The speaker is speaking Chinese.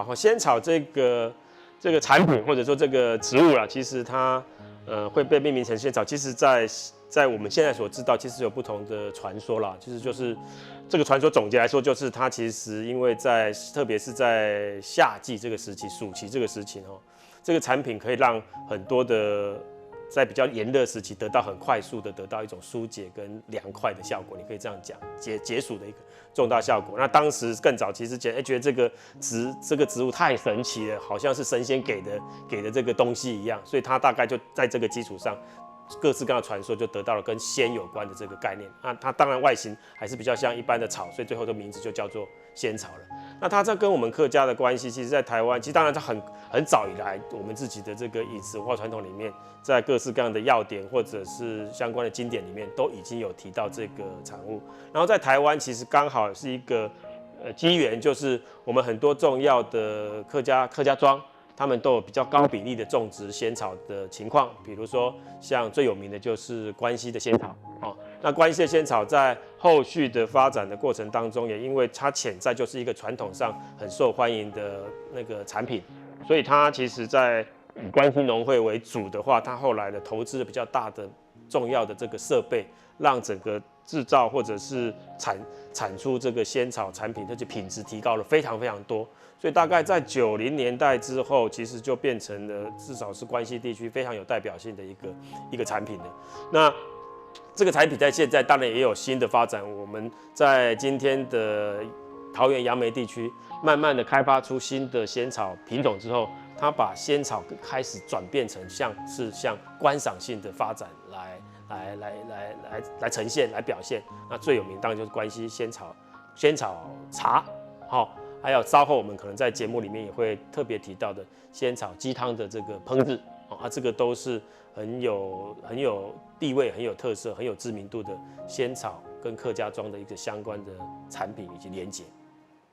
好，仙草这个产品或者说这个植物啦，其实它会被命名成仙草，其实在我们现在所知道，其实有不同的传说啦。其实就是这个传说总结来说，就是它其实因为特别是在夏季这个时期、暑期这个时期这个产品可以让很多的在比较炎热时期很快速的得到一种疏解跟凉快的效果，你可以这样讲，解暑的一个重大效果。那当时更早期之前，觉得这个植物太神奇了，好像是神仙给的这个东西一样，所以它大概就在这个基础上，各式各样的传说就得到了跟仙有关的这个概念。那它当然外形还是比较像一般的草，所以最后的名字就叫做仙草了。那它这跟我们客家的关系，其实在台湾，其实当然它很早以来，我们自己的这个饮食文化传统里面，在各式各样的药典或者是相关的经典里面，都已经有提到这个产物。然后在台湾，其实刚好是一个机缘，就是我们很多重要的客家庄，他们都有比较高比例的种植仙草的情况，比如说像最有名的就是关西的仙草那关西的仙草在后续的发展的过程当中，也因为它潜在就是一个传统上很受欢迎的那个产品，所以它其实在以关西农会为主的话，它后来的投资的比较大的重要的这个设备，让整个制造或者是产出这个仙草产品，而且品质提高了非常非常多。所以大概在90年代之后，其实就变成了至少是关西地区非常有代表性的一个产品了。那这个产品在现在当然也有新的发展，我们在今天的桃园杨梅地区，慢慢的开发出新的仙草品种之后，它把仙草开始转变成像观赏性的发展来呈现来表现。那最有名当然就是关西仙草茶，还有稍后我们可能在节目里面也会特别提到的仙草鸡汤的这个烹制，这个都是很有地位、很有特色、很有知名度的仙草跟客家庄的一个相关的产品以及连结。